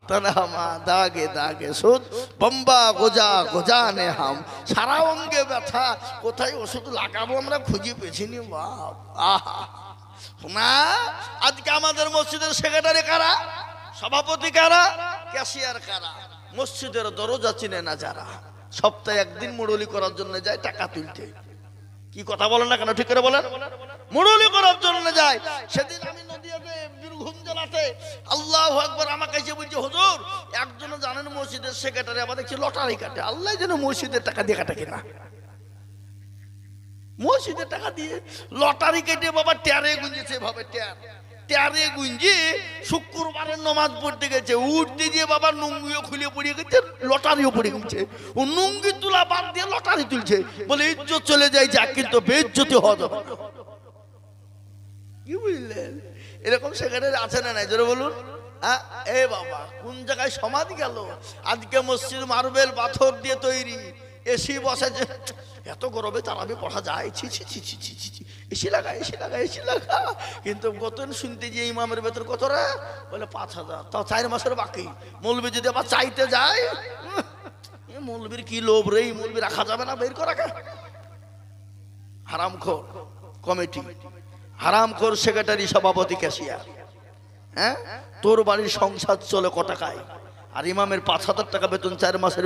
তনহমা দাগে দাগে সুদ বম্বা গোজা গোজানে হাম। সারা অঙ্গে ব্যথা, কোথায় ওষুধ লাগাবো আমরা খুঁজে পেছিনি বাপ। আহা না, আজকে আমাদের মসজিদের সেক্রেটারি কারা, সভাপতি কারা, ক্যাশিয়ার কারা, মসজিদের দরজা চিনে না যারা, সপ্তাহে একদিন মুরলি করার জন্য যায় টাকা তুলতে। কি কথা বলেন না কেন, ঠিক করে বলেন। মুরলি করার জন্য যায়। সেদিন আমি নদিয়াতে বীরভূম জেলাতে আল্লাহু আকবার আমাকে এসে বলছে, হুজুর একজন জানেন মসজিদের সেক্রেটারি আবার দেখছি লটারি কাটে। আল্লাহ যেন মসজিদের টাকা দিয়ে কাটে কিনা, মসজিদের টাকা দিয়ে লটারি কেটে বাবা ট্যারে গুঞ্জেছে ভাবে, ট্যারে গুঞ্জি শুক্রবারের নমাজ পড়তে গেছে, উঠতে দিয়ে বাবা নুঙ্গিও খুলে পড়ে গেছে, লটারিও পড়ে গেছে। ও নুঙ্গি তুলা বাদ দিয়ে লটারি তুলছে, বলে ইজ্জত চলে যায় যাক, কিন্তু বেইজ্জতি হওয়া যাবে। কি বুঝলেন, এরকম সেখানে আছে না নাই জোরে বলুন। এ বাবা কোন জায়গায় সমাধি গেল। আজকে মসজিদ মার্বেল পাথর দিয়ে তৈরি, এসি বসেছে, এত গরমে তারাবি পড়া যায়, ছি ছি ছি ছি ছি ছি ছি, এসি লাগা এসি লাগা এসি লাগা। কিন্তু গত শুনতে যে ইমামের বেতন কত রে, বলে 5,000, তাও 4 মাসের বাকি। মৌলবি যদি আবার চাইতে যায়, মৌলবির কি লোভ রে, মৌলবি রাখা যাবে না, বের করা। হারামখোর কমিটি, হারামখোর সেক্রেটারি, সভাপতি, ক্যাশিয়ার। হ্যাঁ, তোর বাড়ির সংসার চলে ক টাকায়, আর ইমামের 5,000 টাকা বেতন, 4 মাসের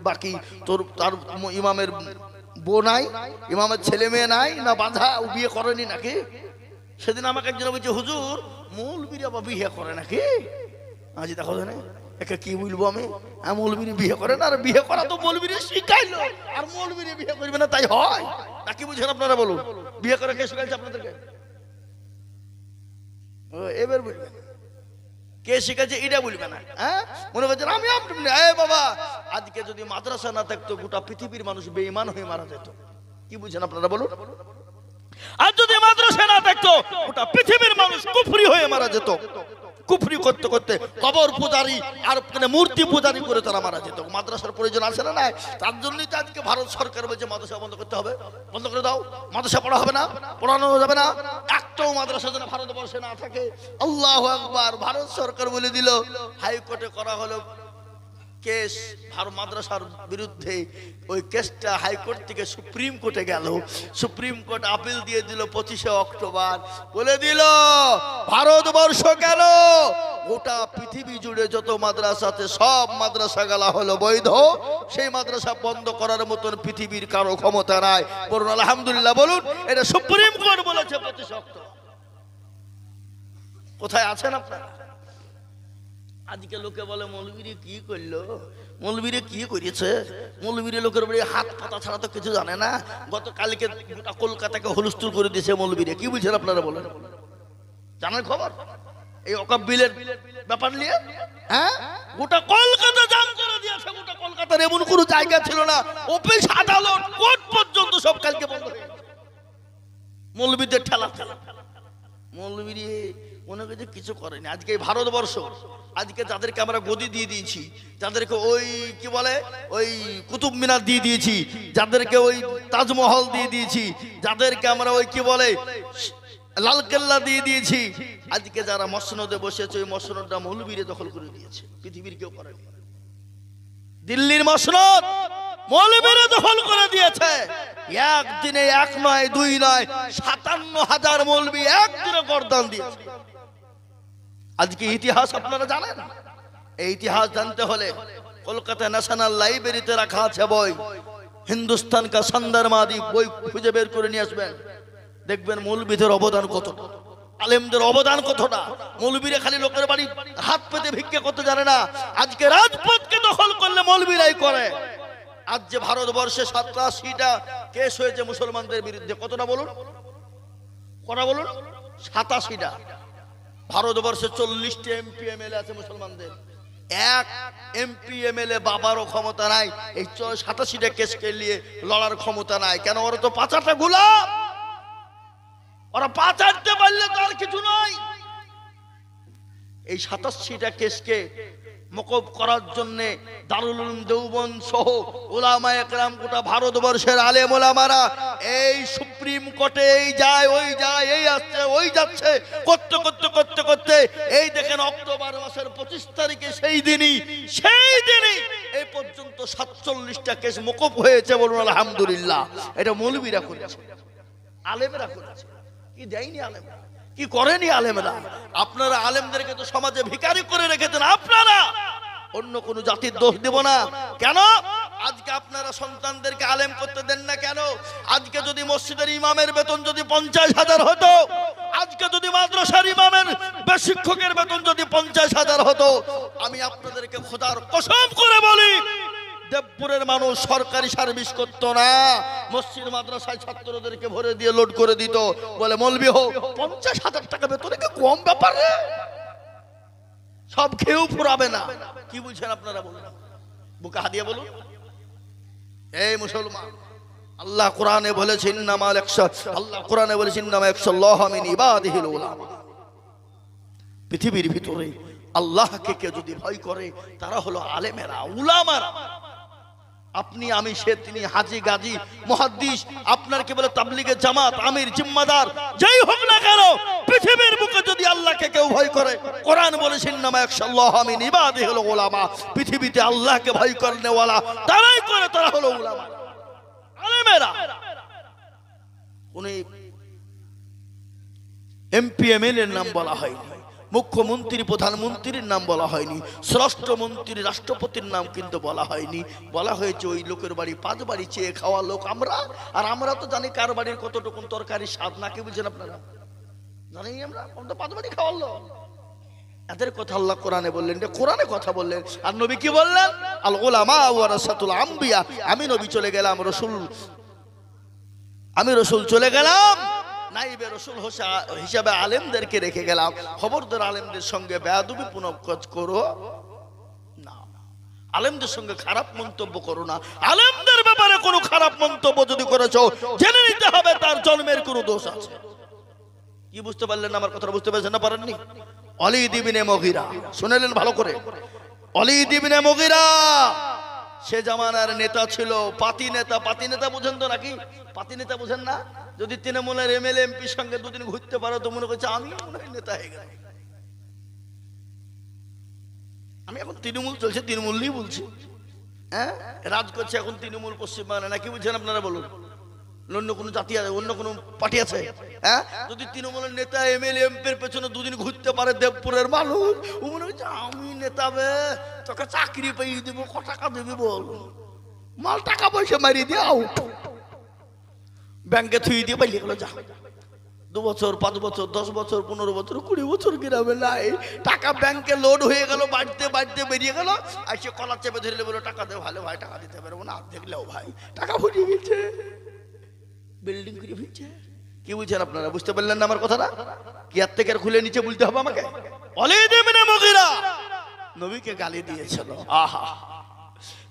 বাকি। তোর তার ইমামের বউ নাই, ইমামের ছেলে মেয়ে নাই, না বাঁধা, ও বিয়ে করেনি নাকি? সেদিন আমাকে একজন বলছে, হুজুর মৌলবীর আবার বিয়ে করে নাকি? আজ দেখো জানে একে কি বলবো আমি, মৌলবীর বিয়ে করে না, আর বিয়ে করা তো মৌলবীর শিখাইলো, আর মৌলবীর বিয়ে করবে না তাই হয় নাকি? বুঝেন আপনারা বলুন, বিয়ে করে কে শিখাইছে আপনাদেরকে? এবার বুঝবেন কে শিখেছে, এটা বলবে না। হ্যাঁ, মনে করছেন আমি বাবা, আজকে যদি মাদ্রাসা না থাকতো গোটা পৃথিবীর মানুষ বেঈমান হয়ে মারা যেত। কি বুঝছেন আপনারা বলুন? আর যদি মাদ্রাসা না থাকতো গোটা পৃথিবীর মানুষ কুফরি হয়ে মারা যেত। কুফরি করতে করতে কবর পূজারি আর মূর্তি পূজারি করে তারা মারা যেত। মাদ্রাসার প্রয়োজন আছে না নাই? তার জন্যই তো আজকে ভারত সরকার বলছে মাদ্রাসা বন্ধ করতে হবে, বন্ধ করে দাও, মাদ্রাসা পড়া হবে না, পড়ানো যাবে না, একটাও মাদ্রাসা যেন ভারতবর্ষে না থাকে। আল্লাহু আকবার। ভারত সরকার বলে দিল, হাইকোর্টে করা হলো কেস ভারত মাদ্রাসার বিরুদ্ধে। ওই কেসটা হাইকোর্ট থেকে সুপ্রিম কোর্টে গেল, সুপ্রিম কোর্ট আপিল দিয়ে দিল 25শে অক্টোবর, বলে দিল ভারতবর্ষ কেন গোটা পৃথিবী জুড়ে যত মাদ্রাসাতে সব মাদ্রাসা গেলা হলো বৈধ, সেই মাদ্রাসা বন্ধ করার মতন পৃথিবীর কারো ক্ষমতা নাই। বলুন আলহামদুলিল্লাহ বলুন। এটা সুপ্রিম কোর্ট বলেছে 25 অক্টোবর। কোথায় আছেন আপনারা? আজকে লোকে বলে মৌলবীরে কি করলো, মৌলবীরে কি করেছে, মৌলবীরে লোকের বাড়ি হাত পাতা ছাড়া তো কিছু জানে না। গতকালকে গোটা কলকাতাকে হুলস্থুল করে দিয়েছে মৌলবীরে। কি বুঝছেন আপনারা বলেন? জানেন খবর এই ওয়াকফ বিলের ব্যাপার নিয়ে? হ্যাঁ, গোটা কলকাতা জাম করে দিয়েছে। গোটা কলকাতার এমন কোনো জায়গা ছিল না, অফিস আদালত কোর্ট পর্যন্ত সব কালকে বন্ধ হয়ে গেছে মৌলবীদের ঠেলা ঠেলা। মৌলবীরে মনে করছে কিছু করেনি। আজকে ভারতবর্ষ, আজকে যাদেরকে আমরা গদি দিয়ে দিয়েছি, যাদেরকে ওই কি বলে ওই কুতুব মিনার দিয়ে দিয়েছি, যাদেরকে ওই তাজমহল দিয়ে দিয়েছি, যাদেরকে আমরা ওই কি বলে লালকেল্লা দিয়ে দিয়েছি, আজকে যারা মসনদে বসেছে ওই মসনদটা মৌলবীরে দখল করে দিয়েছে, পৃথিবীর কেউ করেনি। দিল্লির মসনদ মৌলবীরে দখল করে দিয়েছে। একদিনে 1 নয় 2 নয় 57,000 মৌলবী একদিনে গর্দান দিয়েছে। আজকে ইতিহাস আপনারা জানেন? এই ইতিহাস জানতে হলে কলকাতা ন্যাশনাল লাইব্রেরিতে রাখা আছে বই, হিন্দুস্তান কা সন্দরমাদি, বই খুঁজে বের করে নিয়ে আসবেন, দেখবেন মৌলবীদের অবদান কতটা, আলেমদের অবদান কতটা। মৌলবীরা খালি লোকের বাড়ি হাত পেতে ভিক্ষা করতে জানে না, আজকে রাজপথকে দখল করলে মৌলবীরাই করে। আজ যে ভারতবর্ষে 87টা কেস হয়েছে মুসলমানদের বিরুদ্ধে, কতটা বলুন, কটা বলুন? 87টা। ভারতবর্ষে 40টা এমপি এমএলএ আছে মুসলমানদের, এক এমপি এমএলএ বাবারও ক্ষমতা নাই এই 87টা কেসকে নিয়ে লড়ার ক্ষমতা নাই। কেন? ওরা তো 5টা গোলাম, ওরা 5 পারলে তো আর কিছু নয়। এই 87টা কেসকে মকব করার জন্য দারুল উলুম দেওবন্দ সহ উলামায়ে কেরাম গোটা ভারতবর্ষের আলেম ওলামারা এই সুপ্রিম কোর্টে এই যায় ওই যায়, এই আসছে ওই যাচ্ছে করতে করতে করতে করতে এই দেখেন অক্টোবর মাসের 25 তারিখে সেই দিনই এই পর্যন্ত 47টা কেস মকব হয়েছে। বলুন আলহামদুলিল্লাহ। এটা মৌলবীরা করেছে, আলেমরা করেছে। কি দেয়নি আলেমরা, কি করেনি আলেমরা? আপনারা আলেমদেরকে তো সমাজে ভিখারি করে রেখেছেন। আপনারা অন্য কোন জাতির দোষ দেব না। কেন আজকে আপনারা সন্তানদেরকে আলেম করতে দেন না? কেন আজকে যদি মসজিদের ইমামের বেতন যদি 50,000 হতো, আজকে যদি মাদ্রাসার ইমামের শিক্ষকের বেতন যদি 50,000 হতো, আমি আপনাদেরকে খোদার কসম করে বলি দেবপুরের মানুষ সরকারি সার্ভিস করত না, মসজিদ মাদ্রাসায় ছাত্রদেরকে ভরে দিয়ে লোড করে দিত। বলে মৌলবি হো, 50,000 টাকা বেতন কি কম ব্যাপার রে? সব খেয়েও ফুরাবে না। কি বুঝছেন আপনারা? বলুন, বুকে হাত দিয়ে বলুন। এই মুসলমান, আল্লাহ কোরআনে বলেছেন ইন্নামা মিন ইবাদিহিল উলামা। পৃথিবীর ভিতরে আল্লাহকে কে যদি ভয় করে তারা হলো আলেমেরা, উলামারা। আপনি আমি সে তিনি হাজী গাজী মুহাদ্দিস, আপনার কে বলে তাবলীগের জামাত আমির জিম্মাদার যেই হোক না কেন, পৃথিবীর বুকে যদি আল্লাহকে কেউ ভয় করে, কোরআন বলেছেন ইন্নামা ইয়াখশাল্লাহা মিন ইবাদিহিল উলামা, পৃথিবীতে আল্লাহকে ভয় করনে ওয়ালা তারাই করে, তারা হলো উলামা, আলেমেরা। কোন এমপি এমএলএ এর নাম বলা হয়নি, মুখ্যমন্ত্রী প্রধানমন্ত্রীর নাম বলা হয়নি, স্বরাষ্ট্রমন্ত্রী রাষ্ট্রপতির নাম কিন্তু বলা হয়নি। বলা হয়েছে ওই লোকের বাড়ি 5 বাড়ি চেয়ে খাওয়া লোক আমরা। আর আমরা তো জানি কার বাড়ির কতটুকুন তরকারি স্বাদ না। কি বুঝছেন আপনারা? জানি আমরা 5 বাড়ি খাওয়ার লোক। এদের কথা আল্লাহ কোরআনে বললেন, কোরআনে কথা বললেন। আর নবী কি বললেন? আল উলামা ওয়ারাসাতুল আম্বিয়া। আমি নবী চলে গেলাম, আমি রসুল চলে গেলাম, নাইবে রসুল হিসাবে আলেমদেরকে রেখে গেলাম। খবরদার আলেমদের সঙ্গে বেয়াদবি পুনঃকাজ করো না, আলেমদের সঙ্গে খারাপ মন্তব্য করো না। আলেমদের ব্যাপারে কোনো খারাপ মন্তব্য যদি করেছো, জেনে নিতে হবে তার জন্মের কোনো দোষ আছে। কি বুঝতে পারলেন? আমার কথা বুঝতে পারছেন না? পারেননি? ওয়ালিদ ইবনে মুগীরা, শুনলেন ভালো করে? ওয়ালিদ ইবনে মুগীরা সে জামানার নেতা ছিল, পাতি নেতা। পাতি নেতা বুঝেন তো নাকি? পাতি নেতা বুঝেন না? যদি তৃণমূলের এমএলএ এমপির সঙ্গে দুদিন ঘুরতে পারো তো মনে করছে আমি নেতা হয়ে গেলাম। আমি এখন তৃণমূল চলছে, তৃণমূলই বলছি। হ্যাঁ, রাজ করছে এখন তৃণমূল পশ্চিমবাংলা। নাকি বুঝছেন আপনারা? বলুন, অন্য কোনো জাতি আছে, অন্য কোনো পার্টি আছে? হ্যাঁ, যদি তৃণমূলের নেতা এমএলএ এমপির পেছনে দুদিন ঘুরতে পারে দেবপুরের মানুষ, ও মনে হচ্ছে আমি নেতা বে, তোকে চাকরি পেয়ে দিব, ক টাকা দিবি বল, মাল টাকা পয়সা মারি দিয়ে আউট, ব্যাংকে থুই দিয়ে পাইলে গেলো যা। 2 বছর 5 বছর 10 বছর 15 বছর 20 বছর গ্রামে নাই, টাকা ব্যাংকে লোড হয়ে গেল, বাড়তে বাড়তে বেরিয়ে গেল। আর সে কলার চেপে ধরলে বলো টাকা দেও, ভালো ভাই টাকা দিতে পারবো না, দেখলেও ভাই টাকা ফুটিয়ে গেছে, বিল্ডিং করে ফেলছে। কি বুঝছেন আপনারা? বুঝতে পারলেন না আমার কথাটা? কি আর থেকে খুলে নিচে বলতে হবে আমাকে? ওয়ালিদ ইবনে মুগীরা নবীকে গালি দিয়েছিল। আহা,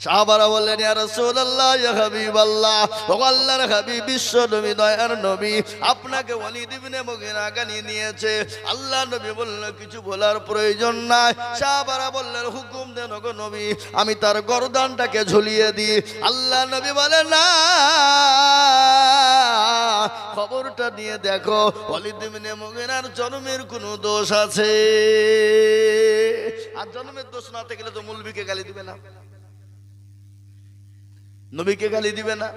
সাহাবারা বললেন ইয়া রাসূলুল্লাহ, ইয়া হাবিবাল্লাহ, ও আল্লাহর হাবিব, বিশ্ব নবী, দয়ার নবী, আপনাকে ওয়ালিদ ইবনে মুগীরা গালি দিয়েছে। আল্লাহ নবী বললেন কিছু বলার প্রয়োজন নাই। সাহাবারা বললেন হুকুম দেন গো নবী, আমি তার গর্দানটাকে ঝুলিয়ে দিই। আল্লাহ নবী বলেন না, খবরটা নিয়ে দেখো ওয়ালিদ ইবনে মুগীরার জন্মের কোনো দোষ আছে। আর জন্মের দোষ না থাকলে তো মৌলবীকে গালি দিবে না, নবীকে গালি দিবে না।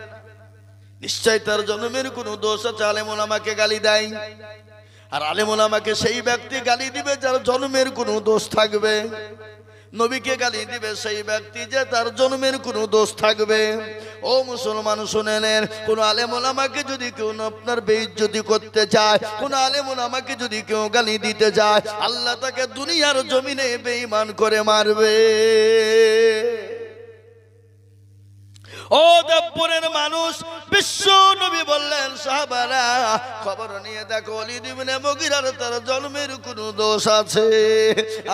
নিশ্চয় তার জন্মের কোনো দোষ আছে, আলেম ওলামাকে গালি দেয়। আর আলেম ওলামাকে সেই ব্যক্তি গালি দিবে যার জন্মের কোনো দোষ থাকবে। নবীকে গালি দিবে সেই ব্যক্তি যে তার জন্মের কোনো দোষ থাকবে। ও মুসলমান শুনেলেন, কোন আলেম ওলামাকে যদি কেউ আপনার বেইজ্জতি করতে চায়, কোন আলেম ওলামাকে যদি কেউ গালি দিতে চায়, আল্লাহ তাকে দুনিয়ার জমিনে বেঈমান করে মারবে। ও দেবপুরের মানুষ, বিশ্ব নবী বললেন সাহাবারা খবর নিয়ে দেখো ওয়ালিদ ইবনে মুগীরার তার জন্মের কোনো দোষ আছে।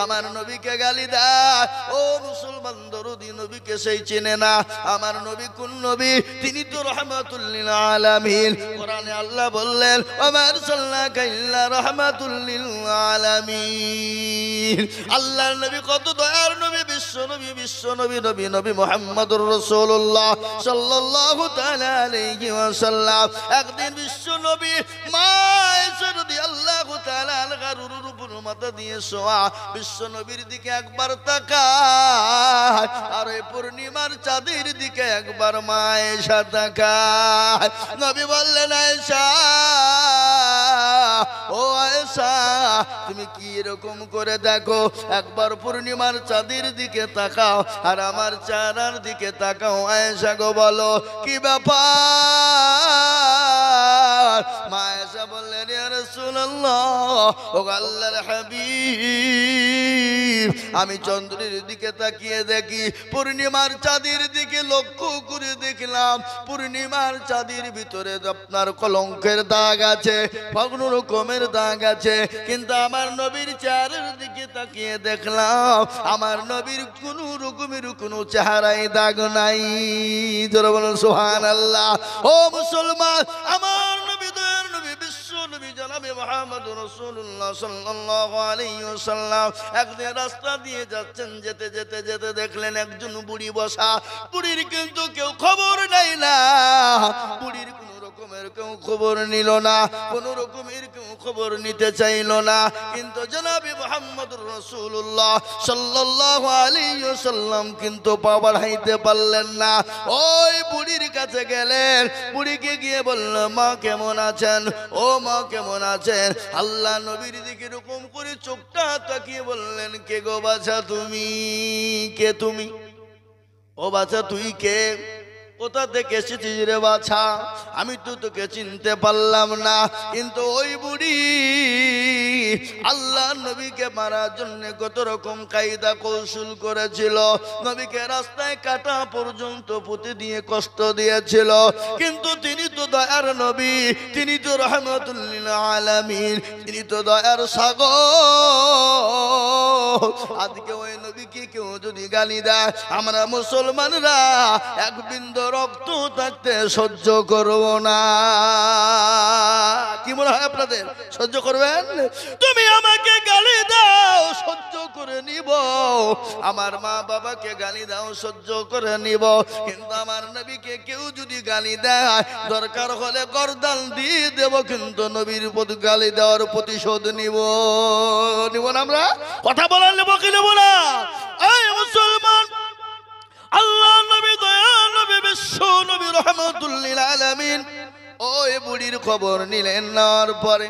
আমার নবীকে গালি দেয়। ও মুসলমান দরদি, নবীকে সেই চেনে না। আমার নবী কোন নবী? তিনি তো রাহমাতুল লিল আলামিন। কোরআনে আল্লাহ বললেন ওয়া আরসালনাকা ইল্লা রাহমাতুল লিল আলামিন। আল্লাহর নবী কত দয়ার নবী, বিশ্ব নবী বিশ্ব নবী নবী নবী মুহাম্মদুর রাসূলুল্লাহ সাল্লাল্লাহু তাআলা আলাইহি ওয়াসাল্লাম একদিন বিশ্ব নবী মা আয়েশা রাদিয়াল্লাহু তাআলা আনহার উপর মাথা দিয়ে শোয়া বিশ্ব নবীর দিকে একবার তাকায় আর এই পূর্ণিমার চাঁদের দিকে একবার মা আয়েশা তাকায় নবী বললেন আয়েশা ও আয়েশা তুমি কি এরকম করে দেখো একবার পূর্ণিমার চাঁদের দিকে তাকাও আর আমার চেহারার দিকে তাকাও আয়েশা গো বলো কি ব্যাপার মা আয়েশা বললেন ইয়া রাসূলুল্লাহ ও আল্লাহর হাবিব আমি চন্দ্রের দিকে তাকিয়ে দেখি পূর্ণিমার চাঁদের দিকে লক্ষ্য করে দেখলাম পূর্ণিমার চাঁদের ভিতরে আপনার কলঙ্কের দাগ আছে কোনো রকমের দাগ আছে কিন্তু আমার নবীর চেহারার দিকে তাকিয়ে দেখলাম আমার নবীর কোনো রকমের কোনো চেহারায় দাগ নাই জোরে বলুন সুবহানাল্লাহ ও মুসলমান আমার নবী দয়ার নবী বিশ্ব নবী জনাবে মুহাম্মদুর রাসূলুল্লাহ সাল্লাল্লাহু আলাইহি ওয়াসাল্লাম একদিন রাস্তা দিয়ে যাচ্ছেন যেতে যেতে যেতে দেখলেন একজন বুড়ি বসা বুড়ির কিন্তু কেউ খবর নাই না বুড়ির রকমের কেউ খবর নিল না কোন রকমের কেউ খবর নিতে চাইল না কিন্তু জনাবে মুহাম্মদুর রাসূলুল্লাহ সাল্লাল্লাহু আলাইহি ওয়াসাল্লাম কিন্তু পা বাড়াইতে পারলেন না ওই বুড়ির কাছে গেলেন বুড়িকে গিয়ে বলল মা কেমন আছেন ও মা কেমন আছেন আল্লাহ নবীর দিকে এরকম করে চোখটা তাকিয়ে বললেন কে গো বাছা তুমি কে তুমি ও বাছা তুই কে কোথা থেকে এসেছিস রে বাছা আমি তো তোকে চিনতে পারলাম না কিন্তু ওই বুড়ি আল্লাহ নবীকে মারার জন্য কত রকম কায়দা কৌশল করেছিল নবীকে রাস্তায় কাটা পর্যন্ত পুঁতে দিয়ে কষ্ট দিয়েছিল কিন্তু তিনি তো দয়ার নবী তিনি তো রহমাতুল লিল আলামিন তিনি তো দয়ার সাগর আজকে ওই নবীকে কেউ যদি গালি দেয় আমরা মুসলমানরা এক বিন্দু রক্ত থাকতে সহ্য করব না কি মনে হয় আপনাদের সহ্য করবেন তুমি আমাকে গালি দাও সহ্য করে নিব আমার মা বাবাকে গালি দাও সহ্য করে নিব কিন্তু আমার নবীকে কেউ যদি গালি দেয় দরকার হলে গর্দান দিয়ে দেব কিন্তু নবীর উপর গালি দেওয়ার প্রতিশোধ নিব না আমরা কথা বলার নেব কি নেব না এই মুসলমান আল্লাহ নবী দয়া নবী বিশ্ব নবী রহমাতুল লিল আলামিন ওই বুড়ির খবর নিলেন নেওয়ার পরে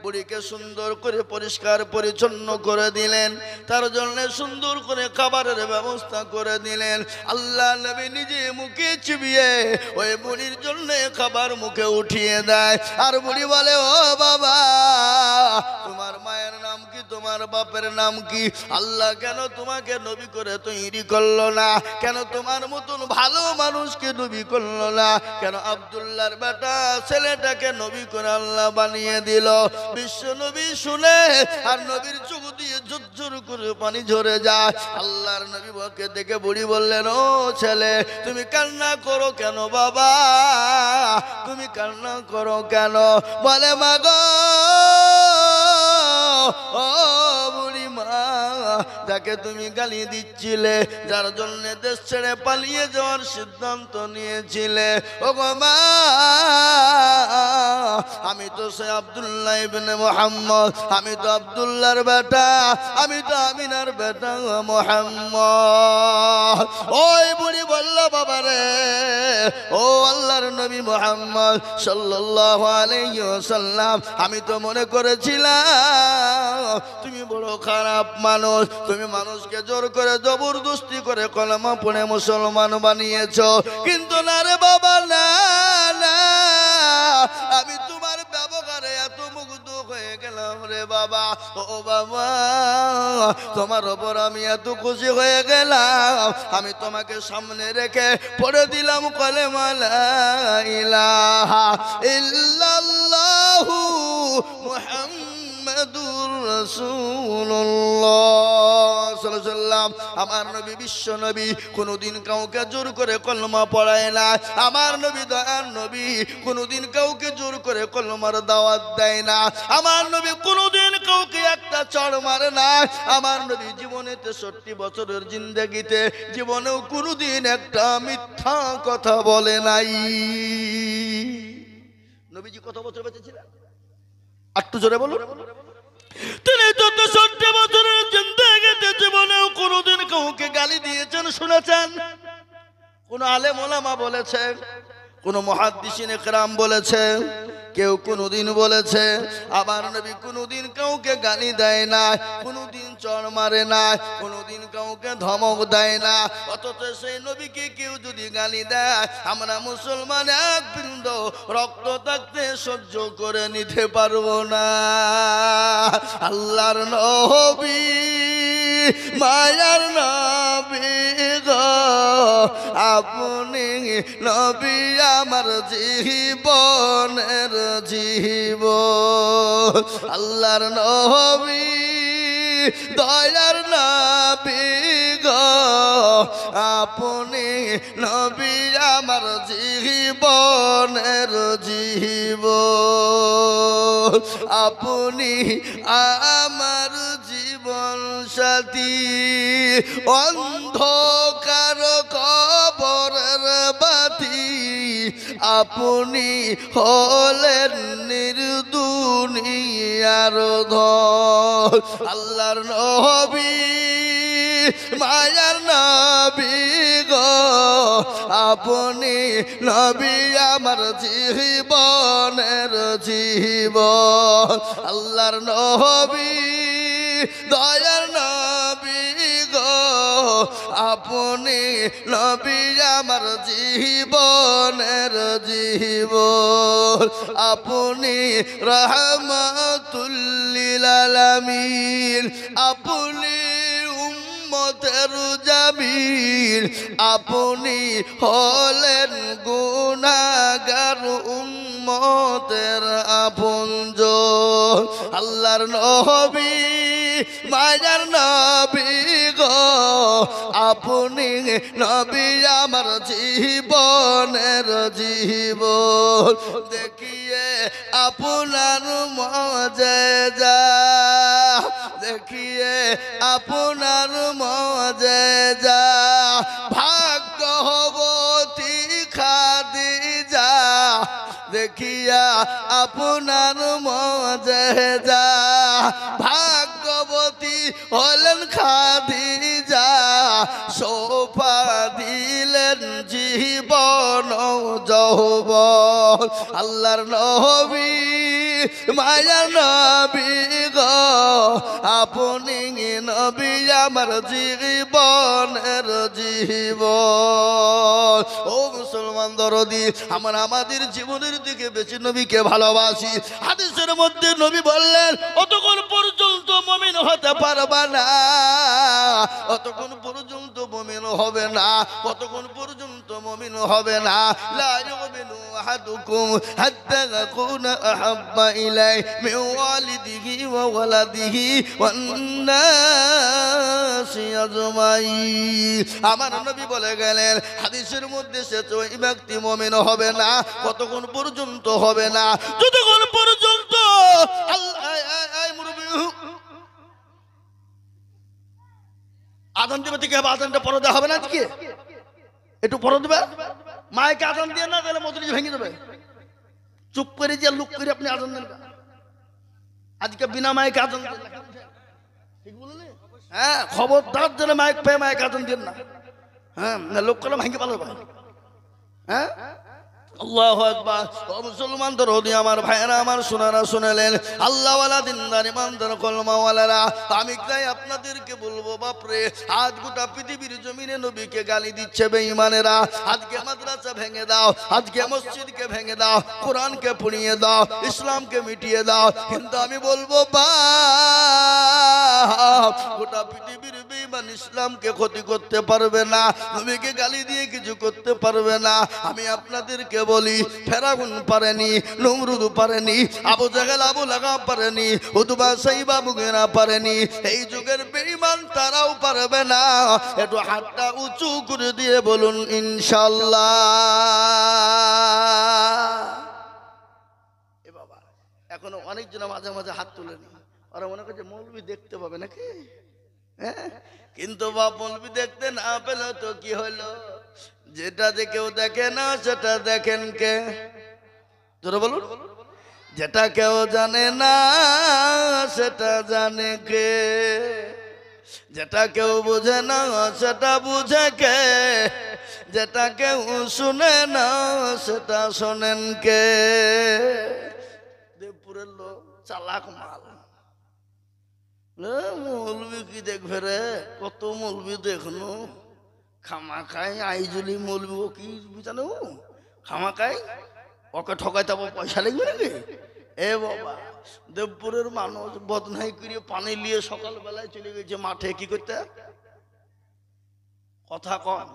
বুড়িকে সুন্দর করে পরিষ্কার পরিচ্ছন্ন করে দিলেন তার জন্য সুন্দর করে খাবারের ব্যবস্থা করে দিলেন আল্লাহ নবী নিজে মুখে চিবিয়ে ওই বুড়ির জন্য খাবার মুখে উঠিয়ে দেয় আর বুড়ি বলে ও বাবা তোমার মায়ের নাম কি তোমার বাপের নাম কি আল্লাহ কেন তোমাকে নবী করে তৈরি করলো না কেন তোমার মতন ভালো মানুষকে নবী করলো না কেন আব্দুল্লাহর বেটা ছেলেটাকে নবী করে আল্লাহ বানিয়ে দিল বিশ্ব নবী শুনে আর নবীর চোখ দিয়ে ঝরঝর করে পানি ঝরে যায় আল্লাহর নবী বকে দেখে বুড়ি বললেন ও ছেলে তুমি কান্না করো কেন বাবা তুমি কান্না করো কেন বলে মা গো ও বুড়ি মা যাকে তুমি গালি দিচ্ছিলে যার জন্য দেশ ছেড়ে পালিয়ে যাওয়ার সিদ্ধান্ত নিয়েছিলে ও গো মা আমি তো সে আব্দুল্লাহ ইবনে মুহাম্মদ আমি তো আব্দুল্লাহর বেটা আমি তো আমিনার বেটা মুহাম্মদ ওই বুড়ি বলল বাবা রে ও আল্লাহর নবী মুহাম্মদ সাল্লাল্লাহু আলাইহি ওয়াসাল্লাম আমি তো মনে করেছিলাম তুমি বড় খারাপ মানুষ তুমি মানুষকে জোর করে জবরদস্তি করে কলেমা পড়ে মুসলমান বানিয়েছো কিন্তু না রে বাবা না না আমি তোমার ব্যবহারে এত মুগ্ধ হয়ে গেলাম রে বাবা ও বাবা তোমার ওপর আমি এত খুশি হয়ে গেলাম আমি তোমাকে সামনে রেখে পড়ে দিলাম কলেমা লা ইলাহা ইল্লাল্লাহু মুহাম্মাদুর রাসূলুল্লাহ সাল্লাল্লাহু আলাইহি ওয়াসাল্লাম আমার নবী বিশ্ব নবী কোনদিন কাউকে জোর করে কলমা পড়ায় না আমার নবী দয়ার নবী কোনদিন কাউকে জোর করে কলমার দাওয়াত দেয় না আমার নবী কোনদিন কাউকে একটা চড় মারে না। আমার নবী জীবনে 63 বছরের জিন্দেগিতে জীবনেও কোনোদিন একটা মিথ্যা কথা বলে নাই। নবীজি কত বছর বেঁচে ছিলেন? একটু জোরে বলুন। তিনি 63 বছরের জিন্দেগিতে জীবনেও কোনোদিন কাউকে গালি দিয়েছেন শুনেছেন? কোন আলেম ওলামা বলেছে? কোন মুহাদ্দিসিন ইকরাম বলেছে? কেউ কোনোদিন বলেছে? আমার নবী কোনোদিন কাউকে গালি দেয় না, কোনোদিন চড় মারে না, কোনোদিন কাউকে ধমক দেয় না। অথচ সেই নবীকে কেউ যদি গালি দেয়, আমরা মুসলমান এক বিন্দু রক্ত থাকতে সহ্য করে নিতে পারবো না। আল্লাহর নবী, মায়ার নবী গো, আপনি নবী আমার জীবনের জীবন। আল্লাহর নবী, দয়ার নবী গো, আপনি নবী আমার জীবনের জীবন। আপনি আমার জীবন সাথী, অন্ধকার কবরের বাতি আপনি হলেন নির্দুনিয়ার ধন। আল্লাহর নবী, মায়ার নবী গো, আপনি নবী আমার জীবনের জীবন। আল্লাহর নবী, দয়ার নবী গো, আপনি নবী আমার জীবনের জীবন। আপনি রাহমাতুল লিল আলামিন, আপনি উম্মতের জামিল, আপনি হলেন গুনাহগার উম্মতের আপনজন। আল্লাহর নবী, মায়ার নবী গো, আপনি নবী আমার জীবনের জীবন। দেখিয়ে আপনার মুআজিজা, দেখিয়ে আপনার মুআজিজা, ভাগ্যবতী খাদিজা, দেখিয়া আপনার মুআজিজা, ভাগ্যবতী হলেন খাদিজা, শোভা দিলেন জীবন যৌবন। আল্লাহর নবী, মায়ার নবী গো, আপনি নবী আমার জীবনের জীবন। ও মুসলমান দরদি, আমরা আমাদের জীবনের দিকে বেশি নবীকে ভালোবাসি। হাদিসের মধ্যে নবী বললেন, অতক্ষণ পর্যন্ত মুমিন হতে পারবা না, অতক্ষণ পর্যন্ত মুমিন হবে না, কতক্ষণ পর্যন্ত মুমিন হবে না। লা ইউমিনু আহাদুকুম হাত্তা তাকুনা আহাব্বা ইলাইহি মিন ওয়ালিদিহি ওয়া ওয়ালাদিহি ওয়ান নাসি আজমাইন। আমার নবী বলে গেলেন হাদিসের মধ্যে, সে তো ওই ব্যক্তি মুমিন হবে না, কতক্ষণ পর্যন্ত হবে না, যতক্ষণ পর্যন্ত আজান দেবে থেকে আজানটা পরে দেওয়া হবে না। আজকে একটু পরে দেবে, মাইকে আজান দিয়ে না তাহলে মজলিস ভেঙে দেবে। চুপ করে যে লুক করে আপনি আজান দেন, আজকে বিনা মাইকে আজান দেন, ঠিক বললেন? হ্যাঁ, খবরদার যেন মাইক পেয়ে মাইক আজান দেন না। হ্যাঁ, লোক করে ভাঙে পালো ভাই। হ্যাঁ, আল্লাহু আকবার। ও মুসলমান দরদি আমার ভাইরা, আমার সোনারা শুনলেন, আল্লাহওয়ালা দিনদার ইমানদার কলমাওয়ালারা, আমি তাই আপনাদেরকে বলবো, বাপরে আজ গোটা পৃথিবীর জমিনে নবীকে গালি দিচ্ছে বেঈমানেরা। আজকে মাদ্রাসা ভেঙে দাও, আজকে মসজিদকে ভেঙে দাও, কোরআনকে পুড়িয়ে দাও, ইসলামকে মিটিয়ে দাও, কিন্তু আমি বলবো বাপ, গোটা পৃথিবীর বেঈমান ইসলামকে ক্ষতি করতে পারবে না, নবীকে গালি দিয়ে কিছু করতে পারবে না। আমি আপনাদেরকে বলি, ফেরাউন পারেনি, নমরুদ পারেনি, আবু জাহেল আবু লাহাব পারেনি, উতবা সাইবা মুগীরা পারেনি, এই যুগের বেঈমান তারাও পারবে না। একটু হাতটা উঁচু করে দিয়ে বলুন ইনশাআল্লাহ। এ বাবা, এখনো অনেকজন মাঝে মাঝে হাত তুলেনি, ওরা মনে করছে মৌলবি দেখতে পাবে নাকি, হ্যাঁ? কিন্তু বাপ মৌলবি দেখতে না পেলে তো কি হলো, যেটা যে কেউ দেখে না সেটা দেখেন কে? জোরে বলুন। যেটা কেউ জানে না সেটা জানে কে? যেটা কেউ বুঝে না সেটা বুঝে কে? যেটা কেউ শুনে না সেটা শোনেন কে? দেবপুরের লোক চালাক মাল। মৌলবি কি দেখবে রে, কত মৌলবি দেখনু, খামাখাই আইজুলি মৌলবি ও কি জানো, খামাখাই ওকে ঠকাইতে পয়সা লাগবে নাকি? এ বাবা, দেবপুরের মানুষ বদনাই করে পানি নিয়ে সকালবেলায় চলে গেছে মাঠে কি করতে, কথা কম,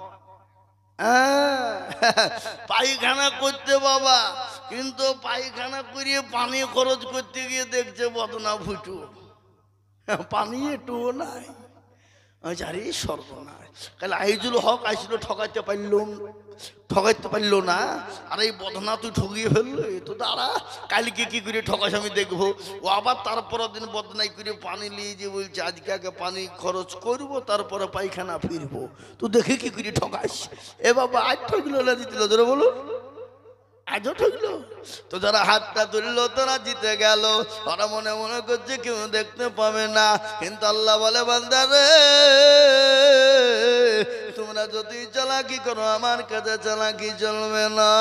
পায়খানা করতে বাবা, কিন্তু পায়খানা করিয়ে পানি খরচ করতে গিয়ে দেখছে বদনা ফুটু, পানি একটুও নাই। আরে সর্বনাশ, কালে আইজুল হক আইছিল ঠকাইতে পারলো না, আর এই বদনা তুই ঠকিয়ে ফেললো, এ তো দাঁড়া কালকে কি করে ঠকাস আমি দেখবো। ও আবার তারপরের দিন বদনাই করে পানি নিয়ে যে বলছে আজকে আগে পানি খরচ করবো তারপরে পায়খানা ফিরবো, তুই দেখে কি করে ঠকাস। এ বাবা আজ ঠকলো না দিতে ধরে বলো, আজও ঠকলো। তো যারা হাতটা তুললো তারা জিতে গেল, ওরা মনে মনে করছে কেউ দেখতে পাবে না, কিন্তু আল্লাহ বলে বান্দারে তোমরা যদি চালাকি করো আমার কাছে চালাকি চলবে না।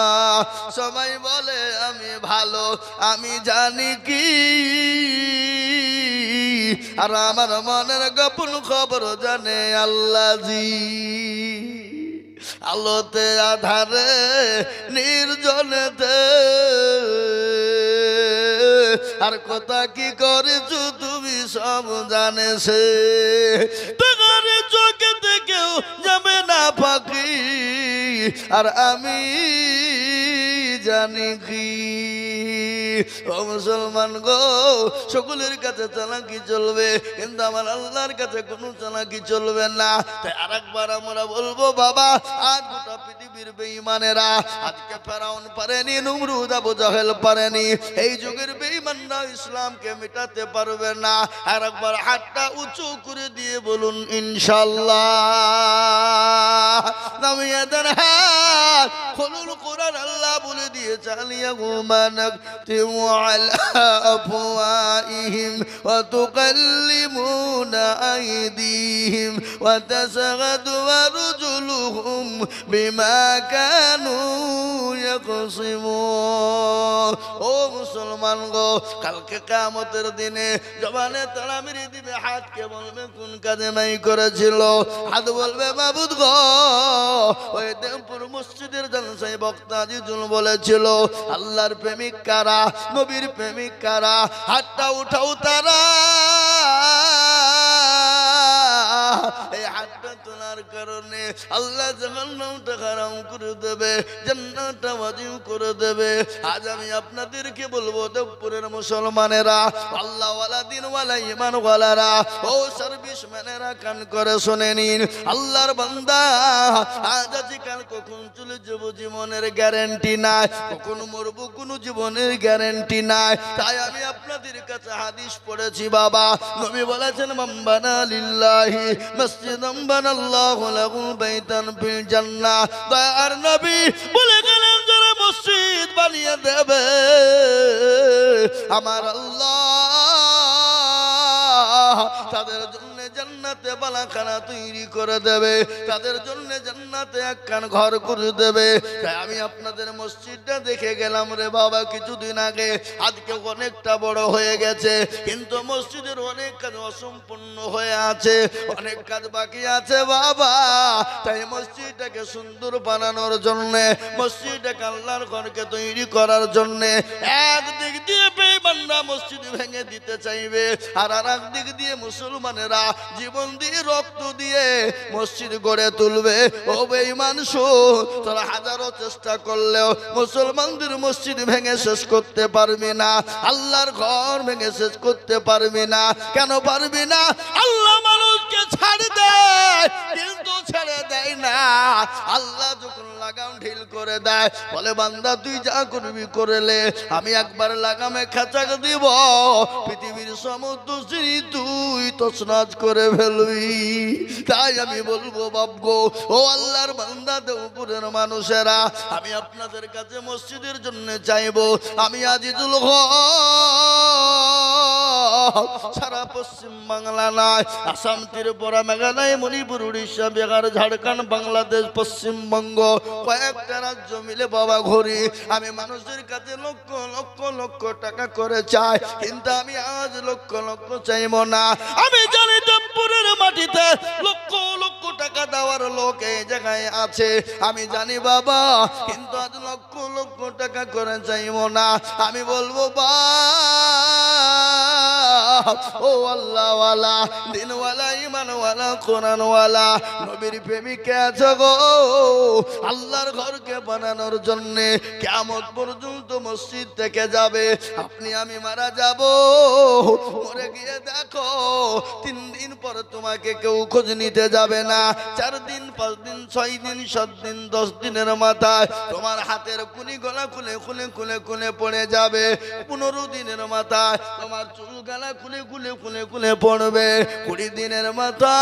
সবাই বলে আমি ভালো, আমি জানি কি, আর আমার মনের গোপন খবর জানে আল্লাহ জি। আলোতে আধারে নির্জনেতে আর কথা কি করেছো তুমি সব জানেছে, তোমার চোখে থেকেও যাবে না পাখি, আর আমি জানি কি। ও মুসলমান গো, সকলের কাছে চালাকি চলবে, কিন্তু আমার আল্লাহর কাছে কোনো চালাকি চলবে না। তাই আরেকবার আমরা বলবো বাবা, আজ গোটা পৃথিবীর বেঈমানেরা, আজকে ফেরাউন পারেনি, নমরুদ আবু জাহেল পারেনি, এই যুগের বেঈমানরা ইসলামকে মেটাতে পারবে না। আরেকবার হাতটা উঁচু করে দিয়ে বলুন ইনশাআল্লাহ। নামিয়ে দেন হাত, খুলুল কোরআন, আল্লাহ বলে দিয়ে চালিয়া ঘুমানক على أفواههم وتكلمون أيديهم وتشهد أرجلهم بما كانوا يكسبون। ও মুসলমান গো, কালকে কিয়ামতের দিনে জবানে তালা মেরে দিবে, হাতকে বলবে কোন কাজে নাই করেছিল, হাত বলবে মাবুদ গো, ওই দেবপুর মসজিদের জলসায় বক্তা জিজুল বলেছিল আল্লাহর প্রেমিক কারা, নবীর প্রেমিক কারা, হাতটা উঠাও তারা। এই হাতটা তোলার কারণে আল্লাহ জাহান্নামটা হারাম করে দেবে, জান্নাতটা ওয়াজিব করে দেবে। আজ আমি আপনাদেরকে বলবো দেবপুরের মুসলমানেরা, আল্লাহওয়ালা দিনওয়ালা ঈমানওয়ালারা, ও সার্ভিসম্যানেরা, কান করে শুনে নিন। আল্লাহর বান্দা, আজ আজকাল কখন চলে যাবো জীবনের গ্যারান্টি নাই, কখন মরবো কোনো জীবনের গ্যারান্টি নাই। তাই আমি আপনাদের কাছে হাদিস পড়েছি বাবা, নবী বলেছেন মাম্বানা লিল্লাহি মসজিদাম বানাল্লাহু লাহু বাইতান ফিল জান্নাহ। দয়ার নবী বলে গেলেন যারা মসজিদ বানিয়ে দেবে আমার আল্লাহ তাদের জন্য জান্নাতে বালাখানা তৈরি করে দেবে, তাদের জন্য জান্নাতে একখান ঘর করে দেবে। তাই আমি আপনাদের মসজিদটা দেখে গেলাম রে বাবা কিছুদিন আগে, আজকে অনেকটা বড় হয়ে গেছে, কিন্তু মসজিদের অনেক কাজ অসম্পূর্ণ হয়ে আছে, অনেক কাজ বাকি আছে বাবা। তাই মসজিদটাকে সুন্দর বানানোর জন্য, মসজিদটাকে আল্লাহর ঘরকে তৈরি করার জন্য একদিক দিয়ে বেঈমানরা মসজিদ ভেঙে দিতে চাইবে, আর আরেক দিক দিয়ে মুসলমানেরা জীবন দিয়ে রক্ত দিয়ে মসজিদ গড়ে তুলবে। ও বেঈমান শোন, তোরা হাজারো চেষ্টা করলেও মুসলমানদের মসজিদ ভেঙে শেষ করতে পারবি না, আল্লাহর ঘর ভেঙে শেষ করতে পারবি না। কেন পারবি না? আল্লাহ মানুষকে ছাড় দেয়, কিন্তু ছেড়ে দেয় না। আল্লাহ যখন লাগাম ঢিল করে দেয় বলে বান্দা তুই যা করবি করলে, আমি একবার লাগামে খাঁচাক দিব, পৃথিবীর সমস্ত শ্রী তুই তছনছ করে ফেলবি। তাই আমি বলবো বাবগো, ও আল্লাহর বান্দা দেওপুরের মানুষেরা, আমি আপনাদের কাছে মসজিদের জন্য চাইবো, আমি আজিজুল হক সারা পশ্চিম বাংলা নয়, আসাম, ত্রিপুরা, মেঘালয়, মণিপুর, উড়িষ্যা, বিহার, ঝাড়খণ্ড, বাংলাদেশ, পশ্চিমবঙ্গ, কয়েকটা রাজ্য মিলে বাবা ঘুরি। আমি মানুষের কাছে লক্ষ লক্ষ লক্ষ টাকা করে চাই, কিন্তু আমি আজ লক্ষ লক্ষ চাইব না। আমি জানি দেবপুরের মাটিতে লক্ষ লক্ষ টাকা দেওয়ার লোক এই জায়গায় আছে, আমি জানি বাবা, কিন্তু আজ লক্ষ লক্ষ টাকা করে চাইব না। আমি বলবো বা ও আল্লাহওয়ালা, দিনওয়ালা, ইমানওয়ালা, কোরআনওয়ালা, নবীর প্রেমিক আছো গো, আল্লাহর ঘরকে বানানোর জন্য কিয়ামত পর্যন্ত মসজিদ থেকে যাবে। আপনি আমি মারা যাব, মরে গিয়ে দেখো 3 দিন পর তোমাকে কেউ খোঁজ নিতে যাবে না। 4 দিন, 5 দিন, 6 দিন, 7 দিন, 10 দিনের মাথায় তোমার হাতের কুনি গলা খুলে খুলে খুলে খুলে পড়ে যাবে। 15 দিনের মাথায় তোমার চুল গলা খুলে খুলে খুলে খুলে পড়বে। 20 দিনের মাথায়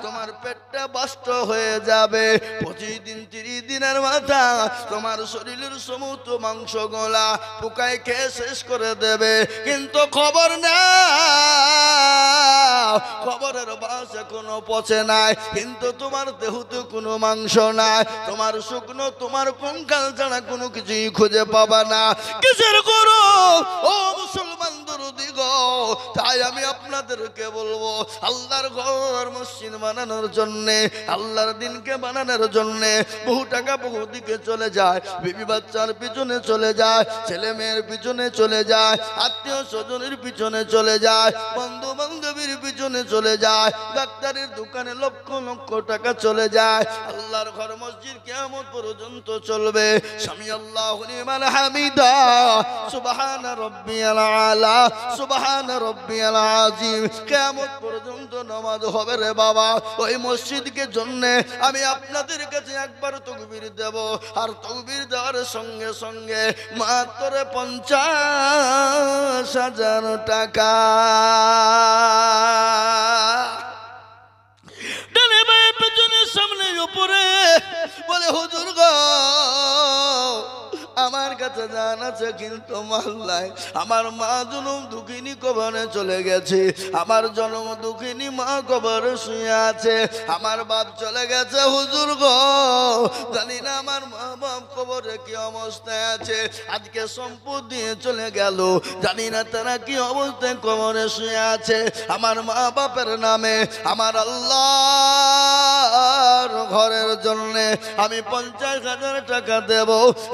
তোমার পেটটা বাস্ট হয়ে যাবে। 25 দিন, 30 দিনের মাথা তোমার শরীরের সমস্ত মাংস গলা পোকায় খেয়ে শেষ করে দেবে। কিন্তু খবর না, খবরের বাস এখনো পচে নাই, কিন্তু তোমার দেহতে কোনো মাংস নাই, তোমার শুকনো তোমার কঙ্কাল ছাড়া কোনো কিছুই খুঁজে পাবা না। কিসের করো ও মুসলমান দরদি গো? তাই আমি আপনাদেরকে বলবো, আল্লাহর ঘর মসজিদ বানানোর জন্যে, আল্লাহর দিনকে বানানোর জন্যে বহু টাকা বহু দিকে চলে যায়, বিবি বাচ্চার পিছনে চলে যায়, ছেলে মেয়ের পিছনে চলে যায়, আত্মীয় স্বজনের পিছনে চলে যায়, বন্ধু বান্ধবীর পিছনে চলে যায়, ডাক্তারের দোকানে লক্ষ লক্ষ টাকা চলে যায়। আল্লাহর ঘর মসজিদ কিয়ামত পর্যন্ত চলবে। সামি আল্লাহু লিমান হামিদা, সুবহান রাব্বিয়াল আলা, সুবহান রাব্বিয়াল আযীম। কিয়ামত পর্যন্ত নামাজ হবে রে বাবা। ওই মসজিদকে জন্য আমি আপনাদের কাছে একবার তাকবীর দেব, আর তাকবীর দেওয়ার সঙ্গে সঙ্গে মাত্র 50,000 টাকা। ডানে বাঁয়ে পেছনে সামনে উপরে বলে হুজুর গো, আমার কাছে জান আছে কিন্তু মাল নাই। আমার মা জনম দুঃখিনী কবরে চলে গেছে, আমার জন্ম দুঃখিনী মা কবরে শুয়ে আছে, আমার বাপ চলে গেছে হুজুর গো, জানি না আমার মা বাপ কবরে কি অবস্থায় আছে। আজকে সম্পদ দিয়ে চলে গেল, জানি না তারা কি অবস্থায় কবরে শুয়ে আছে। আমার মা বাপের নামে আমার আল্লাহর ঘরের জন্য আমি 50,000 টাকা দেব।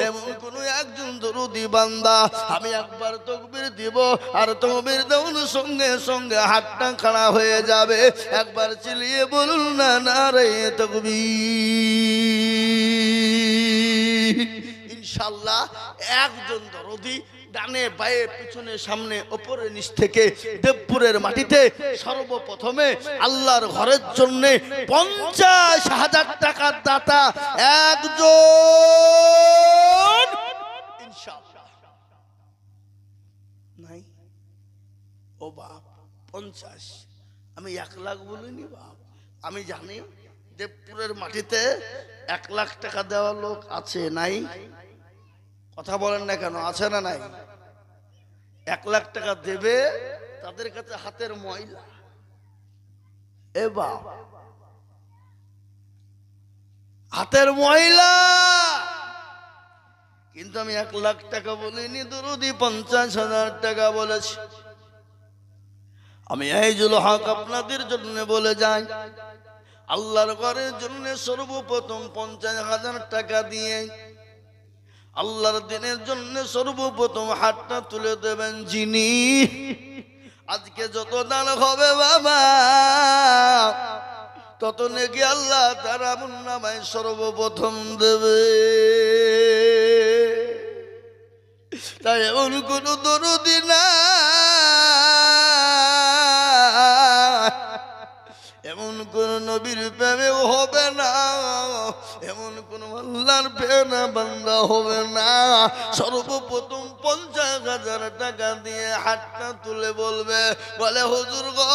এমন কোন একজন দরুদি বান্দা আমি একবার তাকবীর দিব, আর তাকবীর দেওয়ার সঙ্গে সঙ্গে হাতটা খাড়া হয়ে যাবে। একবার চিল্লিয়ে বলুন না, নারে তাকবীর। ইনশাআল্লাহ একজন দরদি ডানে বাঁয়ে পিছনে সামনে ওপরে নিচ থেকে দেবপুরের মাটিতে সর্বপ্রথমে আল্লাহর ঘরের জন্য 50,000 টাকার দাতা একজন ইনশাআল্লাহ নাই। ও বাপ 50, আমি 1 লাখ বলিনি বাপ। আমি জানি দেবপুরের মাটিতে 1 লাখ টাকা দেওয়ার লোক আছে নাই? কথা বলেন না কেন, আছে না নাই? 1 লাখ টাকা দেবে, তাদের কাছে হাতের ময়লা। এ বাপ, হাতের ময়লা। কিন্তু আমি 1 লাখ টাকা বলিনি, দরুদি 50,000 টাকা বলেছি। আমি আইজুল হক আপনাদের জন্য বলে যাই, আল্লাহর ঘরের জন্য সর্বপ্রথম 50,000 টাকা দিয়ে আল্লাহর দিনের জন্য সর্বপ্রথম হাতটা তুলে দেবেন যিনি। আজকে যত দান হবে বাবা, তত নাকি আল্লাহ তার আমল নামায় সর্বপ্রথম দেবে। তাই এমন কোন দরদি না, এমন কোন নবীর প্রেমে হবে না, এমন কোন আল্লাহর প্রেমে বান্দা হবে না। সর্বপ্রথম 50,000 টাকা দিয়ে হাতটা তুলে বলবে, বলে হুজুর গো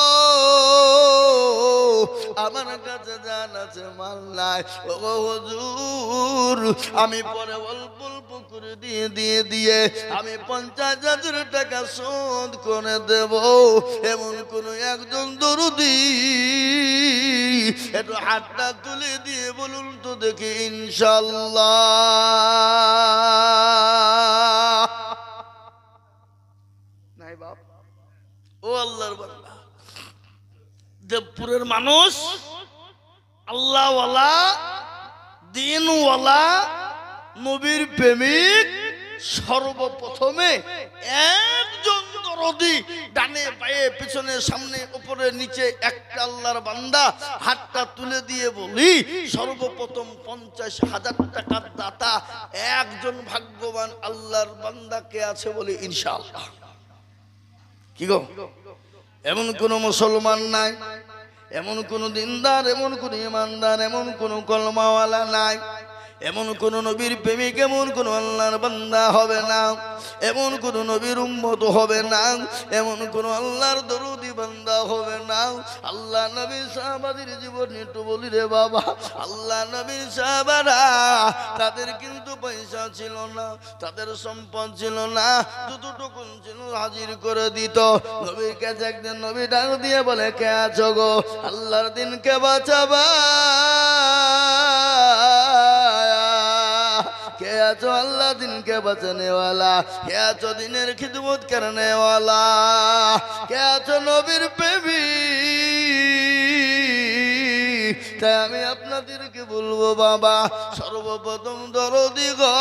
আমার কাছে জান আছে মাল নাই, ও হুজুর আমি পরে অল্প অল্প করে দিয়ে আমি 50,000 টাকা শোধ করে দেব। এমন কোন একজন দরদি একটু হাতটা তুলে দিয়ে বলুন তো দেখি ইনশাআল্লাহ। নাই বাপ, ও আল্লাহর বান্দা, দেবপুরের মানুষ আল্লাহওয়ালা, দিনওয়ালা, নবীর প্রেমিক, সর্বপ্রথমে একজন দরদি, ডানে বায়ে পিছনে সামনে উপরে নিচে একটা আল্লাহর বান্দা। হাতটা তুলে দিয়ে বলি, সর্বপ্রথম 50,000 টাকার দাতা একজন ভাগ্যবান আল্লাহর বান্দা কে আছে বলে ইনশাআল্লাহ। কি গো, এমন কোন মুসলমান নাই, এমন কোন দিনদার, এমন কোন ইমানদার, এমন কোন কলমাওয়ালা নাই, এমন কোন নবীর প্রেমিক, এমন কোন আল্লাহর বান্দা হবে না, এমন কোন নবীর উম্মত হবে না, এমন কোন আল্লাহর দরুদি বান্দা হবে না। আল্লাহ নবীর সাহাবাদের জীবন একটু বলি রে বাবা। আল্লাহ নবীর সাহাবারা, তাদের কিন্তু পয়সা ছিল না, তাদের সম্পদ ছিল না, যতটুকু ছিল হাজির করে দিত। নবীর কাছে একদিন নবী ডাক দিয়ে বলে, কে আছো গো আল্লাহর দিনকে বাঁচাবা, কে আছো আল্লাহ দিনকে বাঁচানেওয়ালা, কে আছো দিনের খিদমত করনেওয়ালা, কে আছো নবীর প্রেমিক। তাই আমি আপনাদেরকে বলবো বাবা, সর্বপ্রথম দরদি গো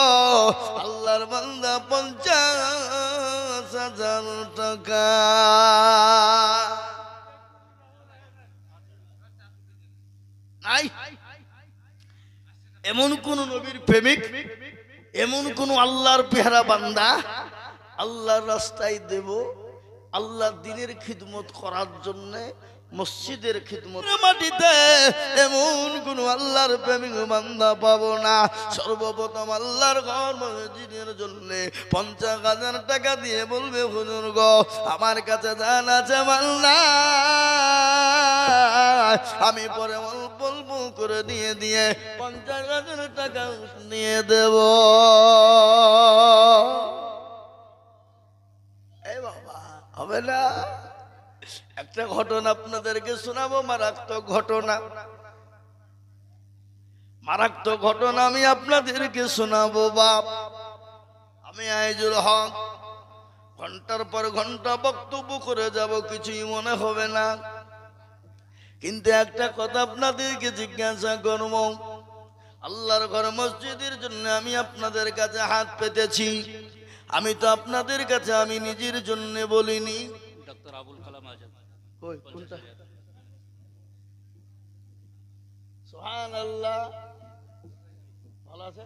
আল্লাহর বান্দা 50,000 টাকা। নাই এমন কোন নবীর প্রেমিক, এমন কোন আল্লাহর পেয়ারা বান্দা আল্লাহর রাস্তায় দেব, আল্লাহর দিনের খিদমত করার জন্য, মসজিদের খিদমত মাটিতে এমন কোন আল্লাহর প্রেমিক বান্দা পাবো না। সর্বপ্রথম আল্লাহর ঘর মসজিদের জন্য 50,000 টাকা দিয়ে বলবে, হুজুর গো আমার কাছে জান আছে মাল নাই, আমি পরে অল্প অল্প করে দিয়ে 50,000 টাকা নিয়ে দেব। এই বাবা হবে না। একটা ঘটনা আপনাদেরকে শোনাবো, মারাত্মক ঘটনা, মারাত্মক ঘটনা আমি আপনাদেরকে শোনাবো বাপ। আমি আইজুল হক, ঘন্টার পর ঘন্টা বক্তব্য করে যাব, কিছুই মনে হবে না। কিন্তু একটা কথা আপনাদেরকে জিজ্ঞাসা করব, আল্লাহর ঘর মসজিদের জন্য আমি আপনাদের কাছে হাত পেতেছি, আমি তো আপনাদের কাছে আমি নিজের জন্য বলিনি। ডক্টর আবুল কালাম আজাদ, কই কোনটা? সুবহানাল্লাহ, ভালো আছে।